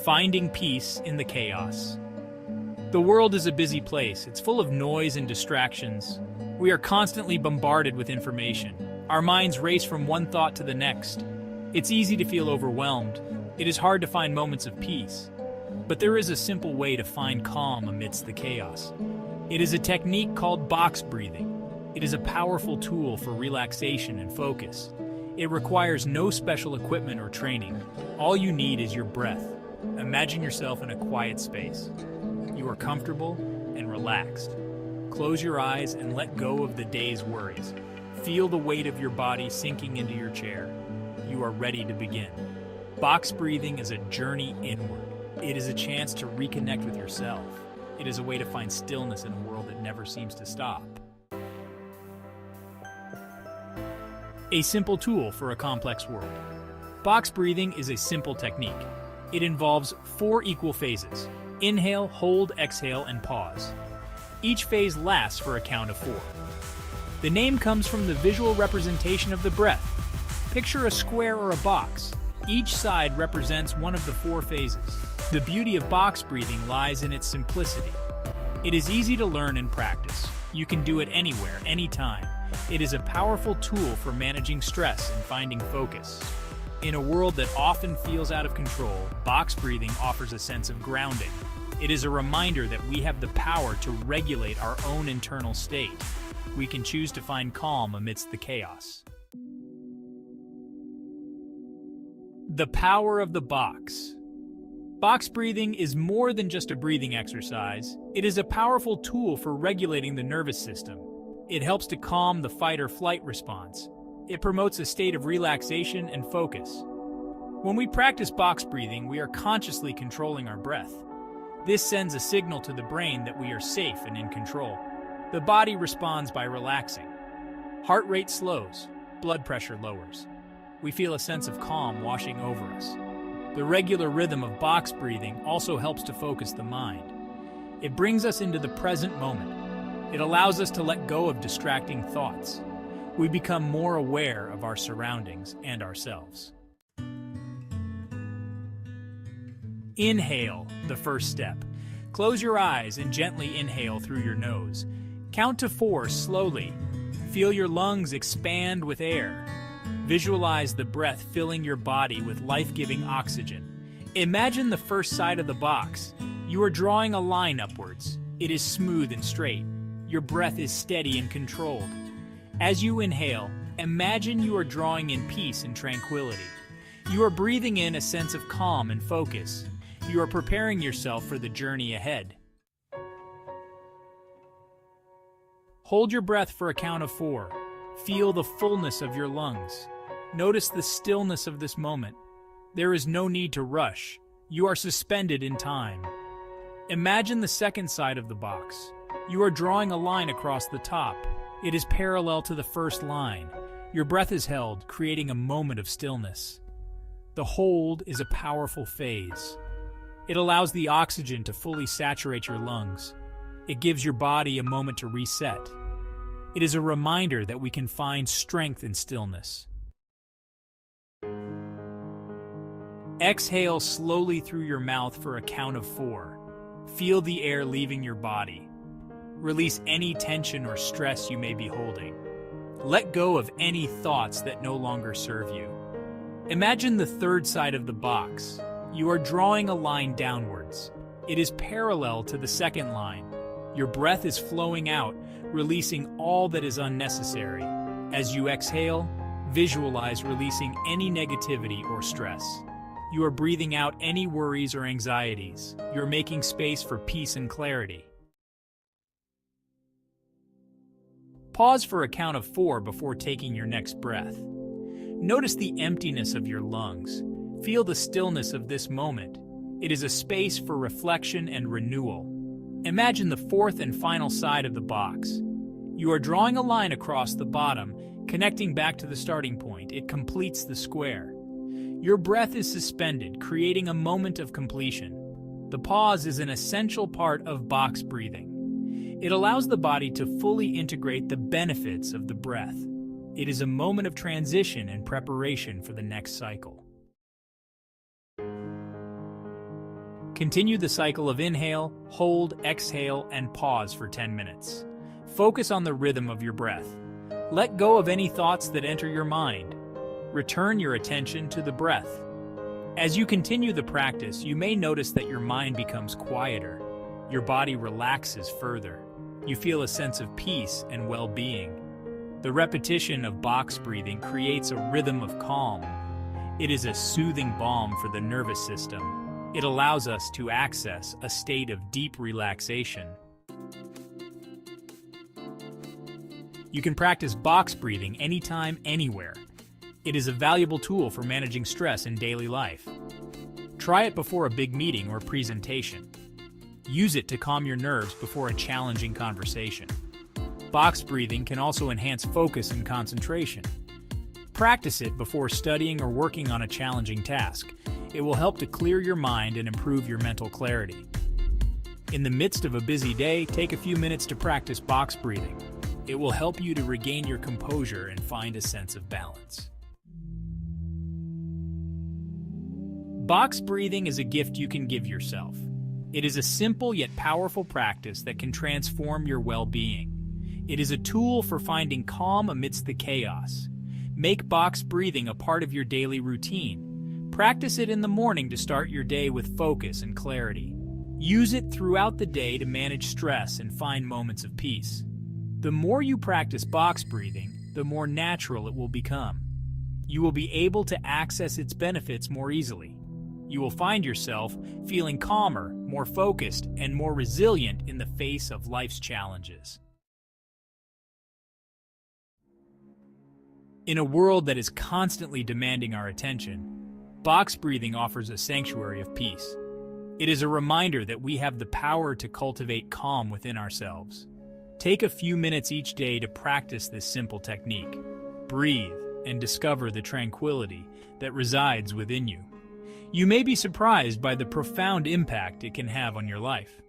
Finding peace in the chaos. The world is a busy place. It's full of noise and distractions. We are constantly bombarded with information. Our minds race from one thought to the next. It's easy to feel overwhelmed. It is hard to find moments of peace. But there is a simple way to find calm amidst the chaos. It is a technique called box breathing. It is a powerful tool for relaxation and focus. It requires no special equipment or training. All you need is your breath. Imagine yourself in a quiet space. You are comfortable and relaxed. Close your eyes and let go of the day's worries. Feel the weight of your body sinking into your chair. You are ready to begin. Box breathing is a journey inward. It is a chance to reconnect with yourself. It is a way to find stillness in a world that never seems to stop. A simple tool for a complex world. Box breathing is a simple technique. It involves 4 equal phases: inhale, hold, exhale, and pause. Each phase lasts for a count of 4. The name comes from the visual representation of the breath. Picture a square or a box. Each side represents one of the 4 phases. The beauty of box breathing lies in its simplicity. It is easy to learn and practice. You can do it anywhere, anytime. It is a powerful tool for managing stress and finding focus. In a world that often feels out of control, box breathing offers a sense of grounding. It is a reminder that we have the power to regulate our own internal state. We can choose to find calm amidst the chaos. The power of the box. Box breathing is more than just a breathing exercise. It is a powerful tool for regulating the nervous system. It helps to calm the fight or flight response. It promotes a state of relaxation and focus. When we practice box breathing, we are consciously controlling our breath. This sends a signal to the brain that we are safe and in control. The body responds by relaxing. Heart rate slows, blood pressure lowers. We feel a sense of calm washing over us. The regular rhythm of box breathing also helps to focus the mind. It brings us into the present moment. It allows us to let go of distracting thoughts. We become more aware of our surroundings and ourselves. Inhale, the first step. Close your eyes and gently inhale through your nose. Count to 4 slowly. Feel your lungs expand with air. Visualize the breath filling your body with life-giving oxygen. Imagine the first side of the box. You are drawing a line upwards. It is smooth and straight. Your breath is steady and controlled. As you inhale, imagine you are drawing in peace and tranquility. You are breathing in a sense of calm and focus. You are preparing yourself for the journey ahead. Hold your breath for a count of 4. Feel the fullness of your lungs. Notice the stillness of this moment. There is no need to rush. You are suspended in time. Imagine the second side of the box. You are drawing a line across the top. It is parallel to the first line. Your breath is held, creating a moment of stillness. The hold is a powerful phase. It allows the oxygen to fully saturate your lungs. It gives your body a moment to reset. It is a reminder that we can find strength in stillness. Exhale slowly through your mouth for a count of 4. Feel the air leaving your body. Release any tension or stress you may be holding. Let go of any thoughts that no longer serve you. Imagine the third side of the box. You are drawing a line downwards. It is parallel to the second line. Your breath is flowing out, releasing all that is unnecessary. As you exhale, visualize releasing any negativity or stress. You are breathing out any worries or anxieties. You are making space for peace and clarity. Pause for a count of 4 before taking your next breath. Notice the emptiness of your lungs. Feel the stillness of this moment. It is a space for reflection and renewal. Imagine the fourth and final side of the box. You are drawing a line across the bottom, connecting back to the starting point. It completes the square. Your breath is suspended, creating a moment of completion. The pause is an essential part of box breathing. It allows the body to fully integrate the benefits of the breath. It is a moment of transition and preparation for the next cycle. Continue the cycle of inhale, hold, exhale, and pause for 10 minutes. Focus on the rhythm of your breath. Let go of any thoughts that enter your mind. Return your attention to the breath. As you continue the practice, you may notice that your mind becomes quieter. Your body relaxes further. You feel a sense of peace and well-being. The repetition of box breathing creates a rhythm of calm. It is a soothing balm for the nervous system. It allows us to access a state of deep relaxation. You can practice box breathing anytime, anywhere. It is a valuable tool for managing stress in daily life. Try it before a big meeting or presentation. Use it to calm your nerves before a challenging conversation. Box breathing can also enhance focus and concentration. Practice it before studying or working on a challenging task. It will help to clear your mind and improve your mental clarity. In the midst of a busy day, take a few minutes to practice box breathing. It will help you to regain your composure and find a sense of balance. Box breathing is a gift you can give yourself. It is a simple yet powerful practice that can transform your well-being. It is a tool for finding calm amidst the chaos. Make box breathing a part of your daily routine. Practice it in the morning to start your day with focus and clarity. Use it throughout the day to manage stress and find moments of peace. The more you practice box breathing, the more natural it will become. You will be able to access its benefits more easily. You will find yourself feeling calmer, more focused, and more resilient in the face of life's challenges. In a world that is constantly demanding our attention, box breathing offers a sanctuary of peace. It is a reminder that we have the power to cultivate calm within ourselves. Take a few minutes each day to practice this simple technique. Breathe and discover the tranquility that resides within you. You may be surprised by the profound impact it can have on your life.